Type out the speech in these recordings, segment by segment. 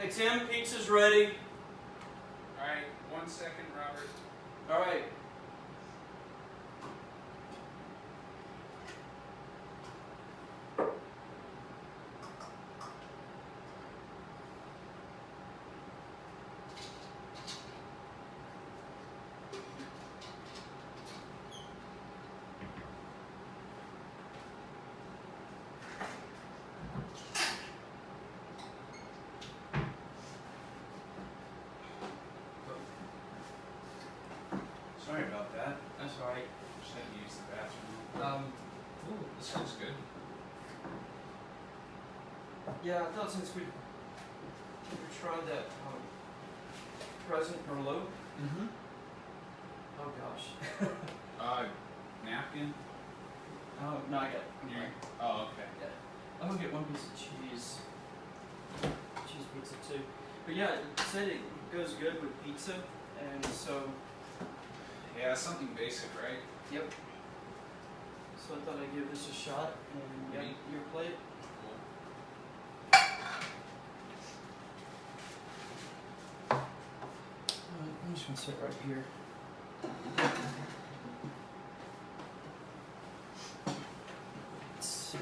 Hey Tim, pizza's ready. Alright, 1 second, Robert. Alright. Sorry about that. That's alright. Just had to use the bathroom. Ooh, this smells good. Yeah, I thought since we tried that Present Merlot. Mm-hmm. Oh gosh. Napkin? Oh, no, I got it. Yeah. Oh, okay. Yeah. I'm gonna get one piece of cheese. Cheese pizza too. But yeah, it said it goes good with pizza, and so, Yeah, something basic, right? yep. So I thought I'd give this a shot, and yeah, Neat. your plate. Cool. I'm just gonna sit right here. Let's see.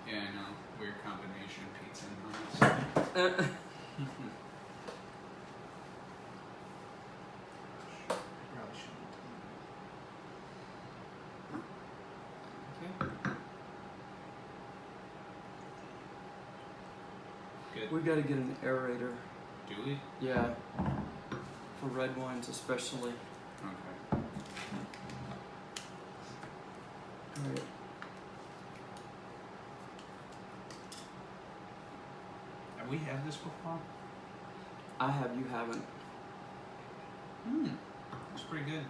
Yeah, I know. Weird combination, pizza and hummus. Probably shouldn't. Okay. Good. We gotta get an aerator. Do we? Yeah. For red wines especially. Okay. Alright. Have we had this before? I have, you haven't. It's pretty good.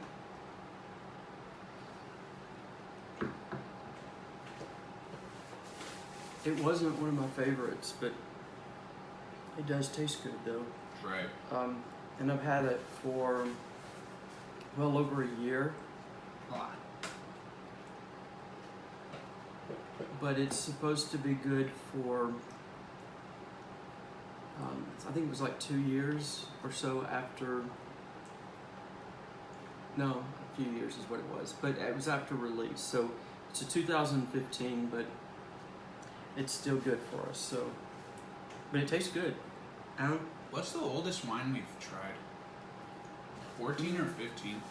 It wasn't one of my favorites, but it does taste good though. Right. And I've had it for well over a year, Ah. but it's supposed to be good for, I think it was like 2 years or so after, no, a few years is what it was, but it was after release. So it's a 2015, but it's still good for us. So, but it tastes good. What's the oldest wine we've tried? 14 or 15?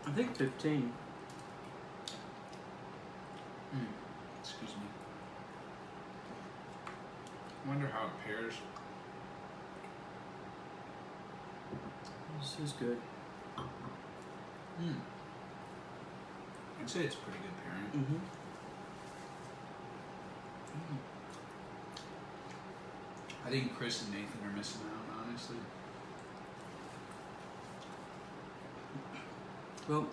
I think 15. Excuse me. Wonder how it pairs. This is good. I'd say it's a pretty good pairing. Mm-hmm. I think Chris and Nathan are missing out, honestly. Well,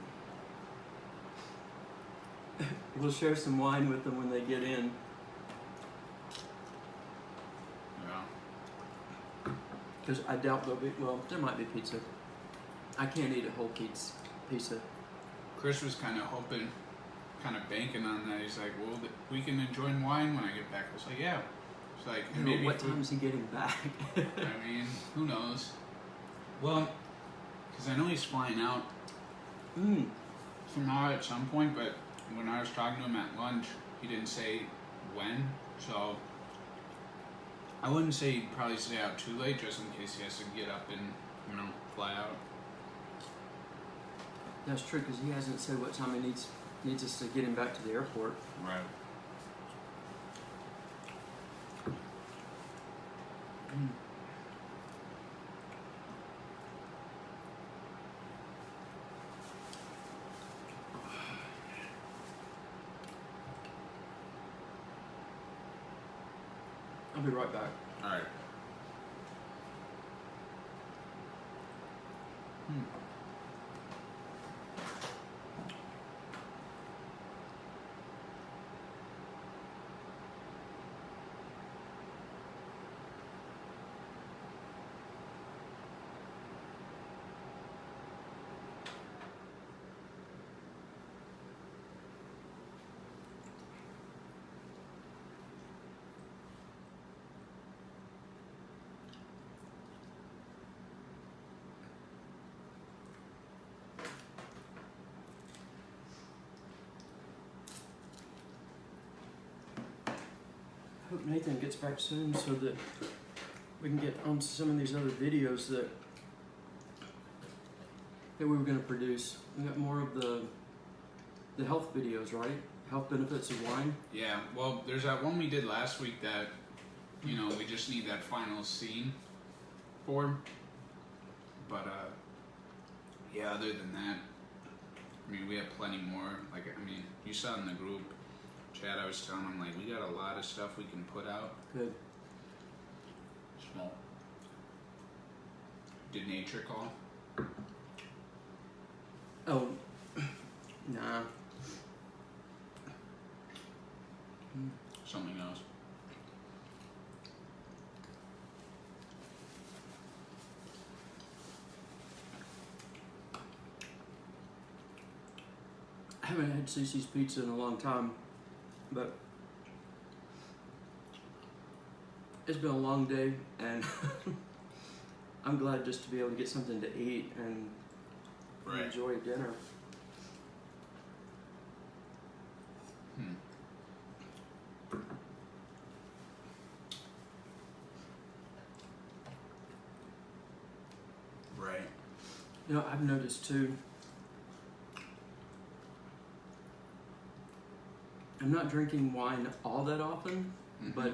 we'll share some wine with them when they get in. Yeah. Because I doubt there'll be, well, there might be pizza. I can't eat a whole pizza. Chris was kind of hoping, kind of banking on that. He's like, well, we can enjoy wine when I get back. I was like, yeah. It's like, You know, maybe what time is he getting back? I mean, who knows? Well, because I know he's flying out tomorrow at some point, but when I was talking to him at lunch, he didn't say when, so I wouldn't say he'd probably stay out too late just in case he has to get up and, fly out. That's true, because he hasn't said what time he needs us to get him back to the airport. Right. I'll be right back. All right. Nathan gets back soon so that we can get on some of these other videos that we were going to produce. We got more of the health videos, right? Health benefits of wine. Yeah, well, there's that one we did last week that, you know, we just need that final scene for. But, yeah, other than that, I mean, we have plenty more. Like, I mean, you saw in the group chat, I was telling them, like, we got a lot of stuff we can put out. Good. Small. Did nature call? Oh, nah. Something else. I haven't had Cece's Pizza in a long time, but it's been a long day, and I'm glad just to be able to get something to eat and Right. enjoy dinner. Right. You know, I've noticed too, I'm not drinking wine all that often, but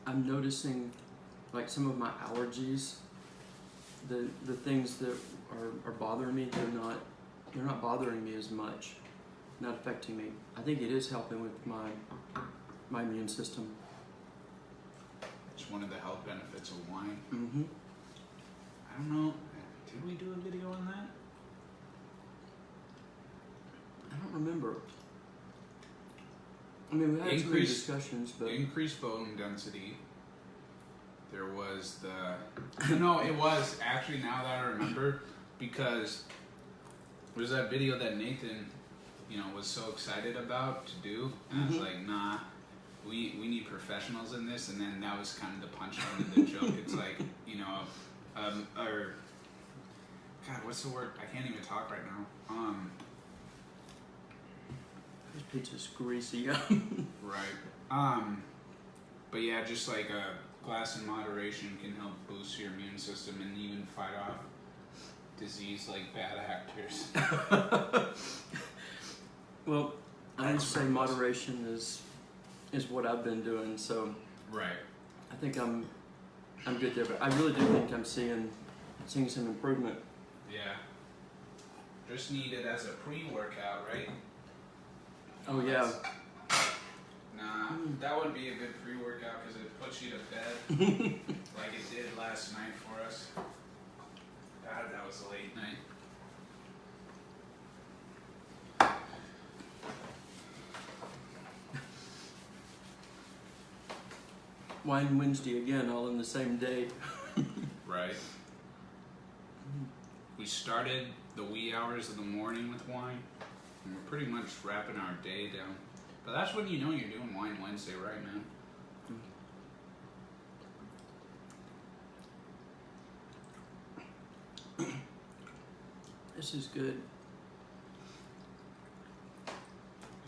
I'm noticing like some of my allergies, the things that are bothering me, they're not bothering me as much, not affecting me. I think it is helping with my immune system. It's one of the health benefits of wine. Mm-hmm. I don't know. Did we do a video on that? I don't remember. I mean, we had some good discussions, but Increased bone density. There was the... No, it was actually, now that I remember, because there's that video that Nathan, you know, was so excited about to do, and I was like, nah, we need professionals in this, and then that was kind of the punchline of the joke. It's like, you know, or God, what's the word? I can't even talk right now. this pizza's greasy. Right. But yeah, just like a glass in moderation can help boost your immune system and even fight off disease like bad actors. Well, I would say moderation is what I've been doing, so Right. I think I'm good there. But I really do think I'm seeing some improvement. Yeah. Just need it as a pre-workout, right? Oh yeah. Nah, that would be a good pre-workout because it puts you to bed like it did last night for us. God, that was a late night. Wine Wednesday again, all in the same day. Right. We started the wee hours of the morning with wine, and we're pretty much wrapping our day down. But that's when you know you're doing Wine Wednesday, right, man? This is good.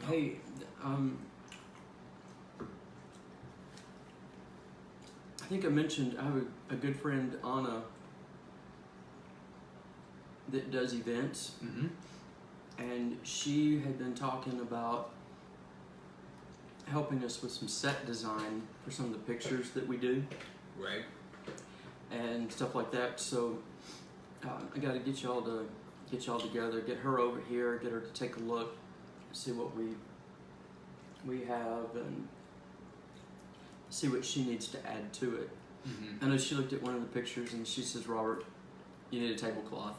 Hey, I think I mentioned I have a good friend, Anna, that does events, and she had been talking about helping us with some set design for some of the pictures that we do. Right. And stuff like that. So I got to get y'all together, get her over here, get her to take a look, see what we have, and see what she needs to add to it. I know she looked at one of the pictures and she says, "Robert, you need a tablecloth."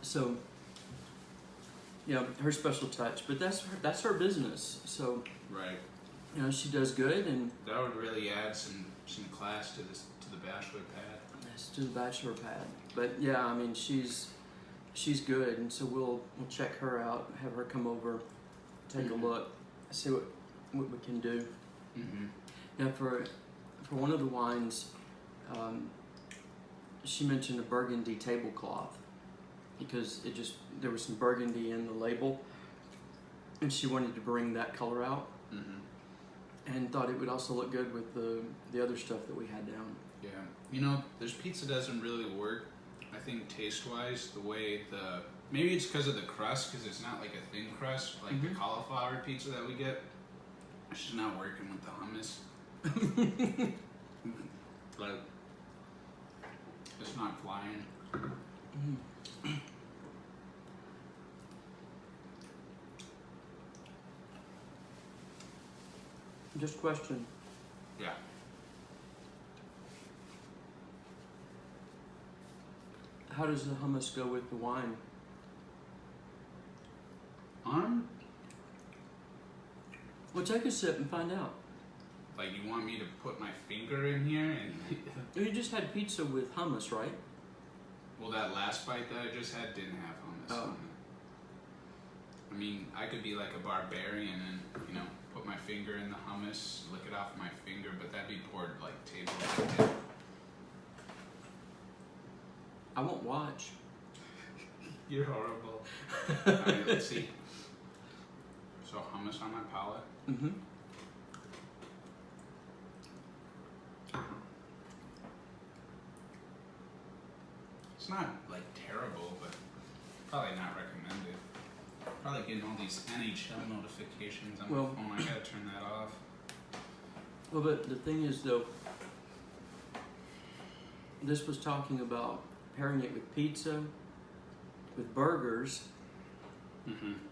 So, yeah, her special touch, but that's her business. So, Right. you know, she does good, and That would really add some class to the bachelor pad. let's do the bachelor pad. But yeah, I mean, she's good, and so we'll check her out, have her come over, take a look, see what we can do. Now for one of the wines, she mentioned a burgundy tablecloth because there was some burgundy in the label, and she wanted to bring that color out, and thought it would also look good with the other stuff that we had down. Yeah, you know, this pizza doesn't really work. I think taste-wise, the way maybe it's because of the crust, because it's not like a thin crust like the cauliflower pizza that we get. It's just not working with the hummus. Like, it's not flying. Just question. Yeah. How does the hummus go with the wine? Well, take a sip and find out. Like, you want me to put my finger in here and... You just had pizza with hummus, right? Well, that last bite that I just had didn't have hummus on it. I mean, I could be like a barbarian and, you know, put my finger in the hummus, lick it off my finger, but that'd be poured like table by table. I won't watch. You're horrible. Alright, let's see. So hummus on my palate. Mm-hmm. It's not like terrible, but probably not recommended. Probably getting all these NHL notifications on my phone. I gotta turn that off. Well, but the thing is, though, this was talking about pairing it with pizza, with burgers,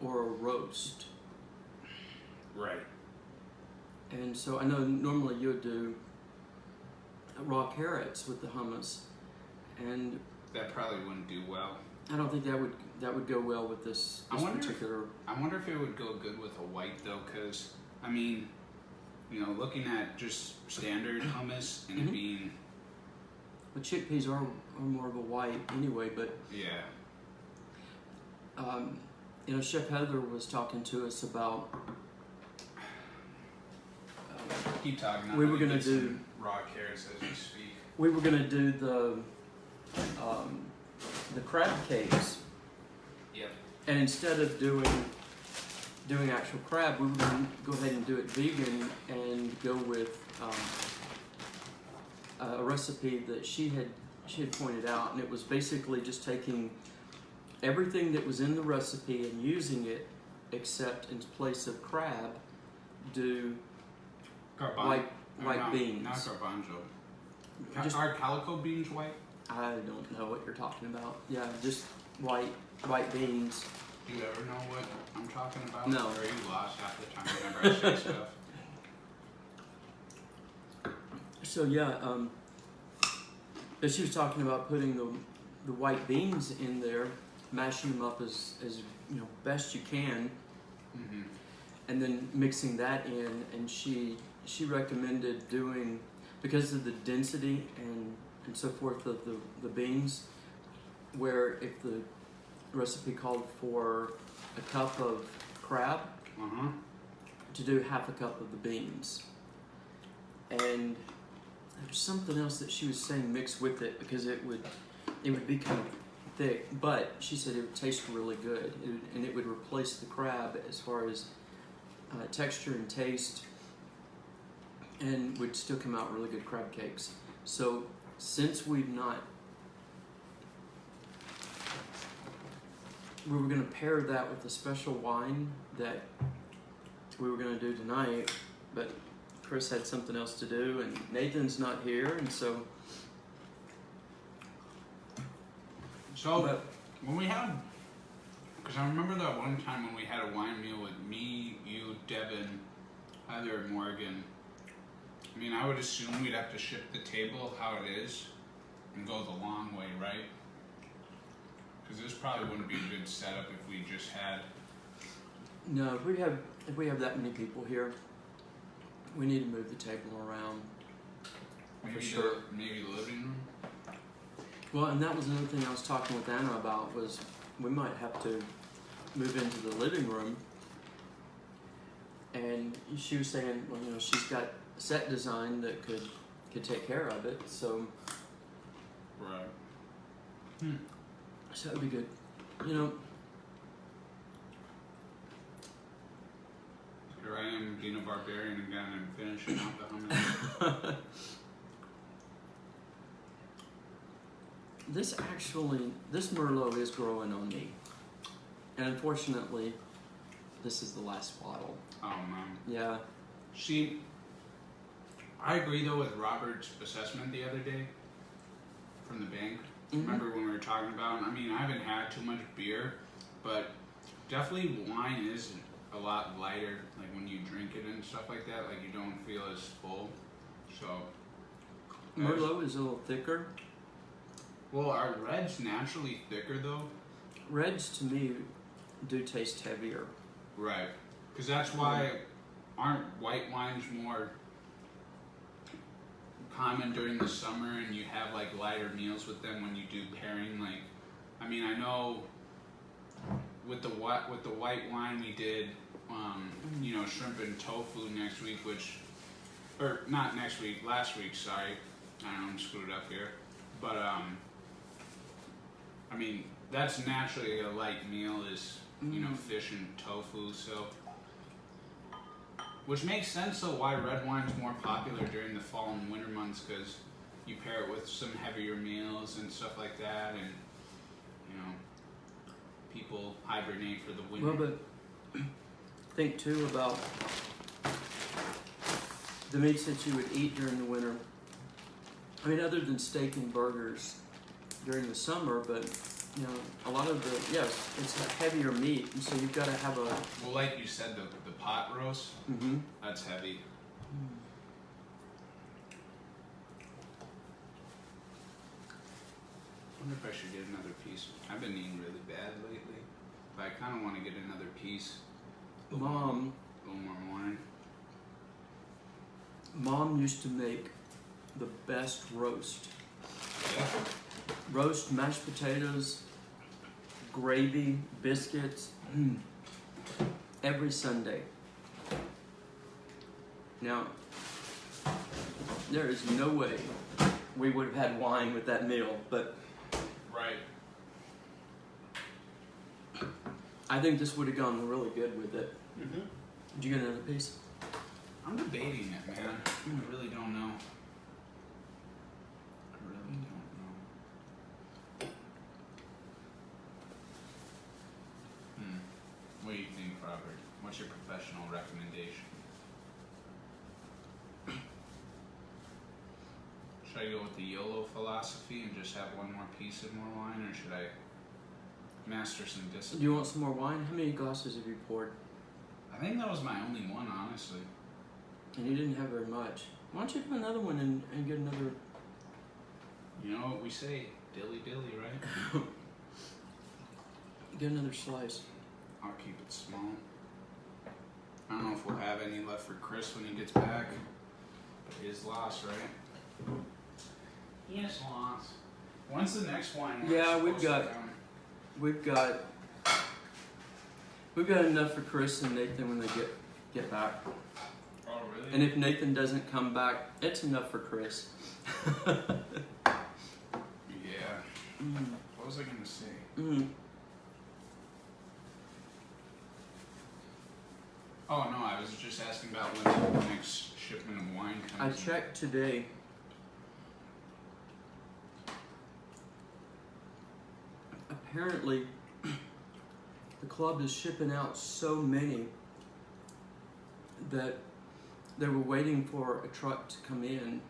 or a roast. Right. And so I know normally you would do raw carrots with the hummus, and that probably wouldn't do well. I don't think that would go well with this particular. I wonder if it would go good with a white though, because I mean, you know, looking at just standard hummus and it being. But chickpeas are more of a white anyway, but yeah. You know, Chef Heather was talking to us about. Keep talking. We were gonna do raw carrots as we speak. We were gonna do the crab cakes. Yep. And instead of doing actual crab, we were gonna go ahead and do it vegan and go with a recipe that she had pointed out, and it was basically just taking everything that was in the recipe and using it, except in place of crab, do white beans. Not garbanzo. Just, are calico beans white? I don't know what you're talking about. Yeah, just white beans. Do you ever know what I'm talking about? No. Or are you lost half the time whenever I say stuff? So yeah, but she was talking about putting the white beans in there, mashing them up as you know best you can, and then mixing that in. And she recommended doing, because of the density and so forth of the beans, where if the recipe called for a cup of crab, to do half a cup of the beans. And there's something else that she was saying mixed with it, because it would be kind of thick, but she said it would taste really good, and it would replace the crab as far as texture and taste, and would still come out really good crab cakes. So since we were going to pair that with a special wine that we were going to do tonight, but Chris had something else to do, and Nathan's not here, and so. When we had, because I remember that one time when we had a wine meal with me, you, Devin, Heather, and Morgan. I mean, I would assume we'd have to ship the table how it is and go the long way, right? Because this probably wouldn't be a good setup if we just had. No, if we have that many people here, we need to move the table around. Maybe for sure. Maybe the living room. Well, and that was another thing I was talking with Anna about, was we might have to move into the living room. And she was saying, well, you know, she's got set design that could take care of it, so. Right. So that would be good. You know, I am being a barbarian again and finishing out the hummus. This Merlot is growing on me. And unfortunately, this is the last bottle. Oh man. Yeah. See, I agree though with Robert's assessment the other day from the bank. Remember when we were talking about, I mean, I haven't had too much beer, but definitely wine is a lot lighter, like when you drink it and stuff like that, like you don't feel as full. So Merlot is a little thicker. Well, are reds naturally thicker though? Reds to me do taste heavier. Right. Because that's why aren't white wines more common during the summer and you have like lighter meals with them when you do pairing? Like, I mean, I know with the white wine we did, you know, shrimp and tofu next week, or not next week, last week, sorry. I don't know, I'm screwed up here. But, I mean, that's naturally a light meal is, you know, fish and tofu, so. Which makes sense, though, why red wine's more popular during the fall and winter months, because you pair it with some heavier meals and stuff like that, and, you know, people hibernate for the winter. Well, but think too about the meats that you would eat during the winter. I mean, other than steak and burgers during the summer, but you know, a lot of it's a heavier meat, and so you've got to have a. Well, like you said, the pot roast, that's heavy. I wonder if I should get another piece. I've been eating really bad lately, but I kind of want to get another piece. A little more wine. Mom used to make the best roast. Yeah. Roast, mashed potatoes, gravy, biscuits, every Sunday. Now, there is no way we would have had wine with that meal, but Right. I think this would have gone really good with it. Did you get another piece? I'm debating it, man. I really don't know. I really don't know. What do you think, Robert? What's your professional recommendation? Should I go with the YOLO philosophy and just have one more piece of more wine, or should I master some discipline? Do you want some more wine? How many glasses have you poured? I think that was my only one, honestly. And you didn't have very much. Why don't you do another one and get another... You know what we say, dilly dilly, right? Get another slice. I'll keep it small. I don't know if we'll have any left for Chris when he gets back. His loss, right? Yes, loss. When's the next wine? Yeah, we've got enough for Chris and Nathan when they get back. Oh, really? And if Nathan doesn't come back, it's enough for Chris. Yeah. What was I gonna say? Oh no, I was just asking about when the next shipment of wine I comes. checked today. Apparently, the club is shipping out so many that they were waiting for a truck to come in,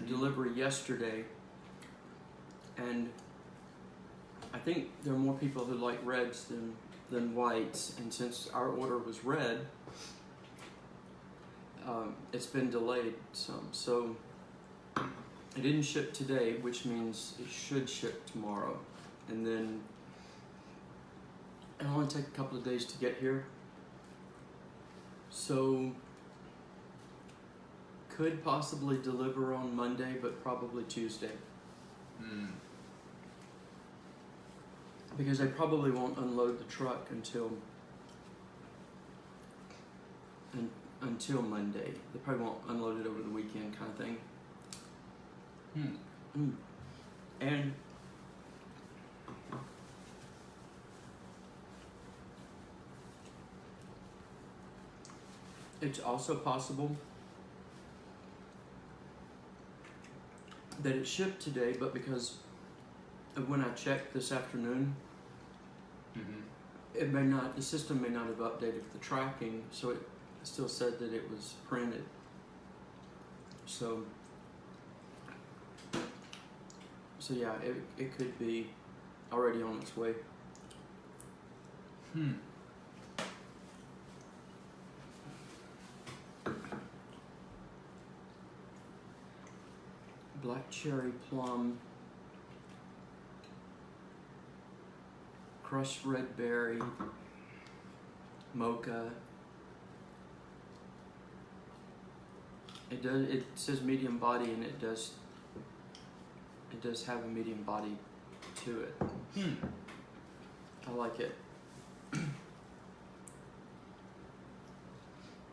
delivery yesterday, and I think there are more people who like reds than whites, and since our order was red, it's been delayed some. So it didn't ship today, which means it should ship tomorrow, and then it'll only take a couple of days to get here. So could possibly deliver on Monday, but probably Tuesday. Because they probably won't unload the truck until Monday. They probably won't unload it over the weekend, kind of thing. And It's also possible that it shipped today, but because of when I checked this afternoon, Mm-hmm. it may not. The system may not have updated the tracking, so it still said that it was printed. So yeah, it could be already on its way. Black cherry plum, crushed red berry, mocha. It says medium body, and it does have a medium body to it. I like it.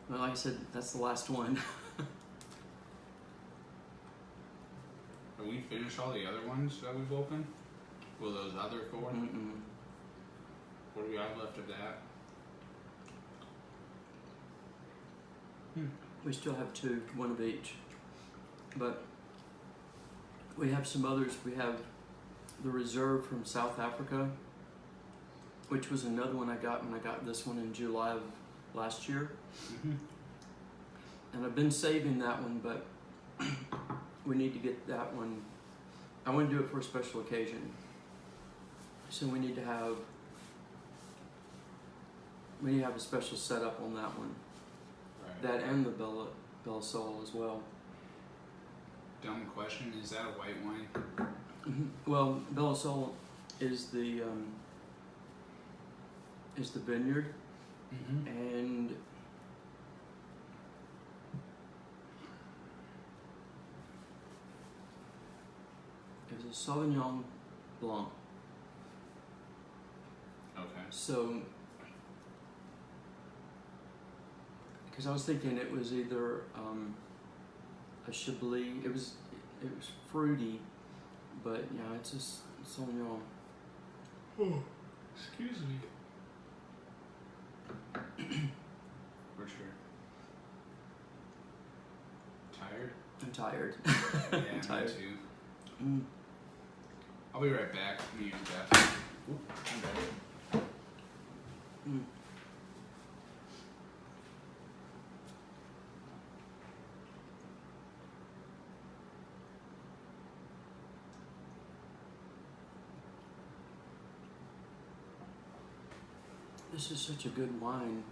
Well, like I said, that's the last one. Are we finished all the other ones that we've opened? Will those other 4? Mm-mm. What do we have left of that? We still have 2, one of each. But we have some others. We have the Reserve from South Africa, which was another one I got when I got this one in July of last year. And I've been saving that one, but we need to get that one. I want to do it for a special occasion. So we need to have a special setup on that one. Right. That and the Bella Soul as well. Dumb question, is that a white wine? Well, Bella Soul is the vineyard, and it was a Sauvignon Blanc. Okay. So, because I was thinking it was either a Chablis. It was fruity, but yeah, it's just Sauvignon. Oh, excuse me. For sure. Tired? I'm tired. Yeah, I'm tired. me too. Mm. I'll be right back. I'm gonna use the bathroom. Oop, I'm back. Mm. This is such a good wine.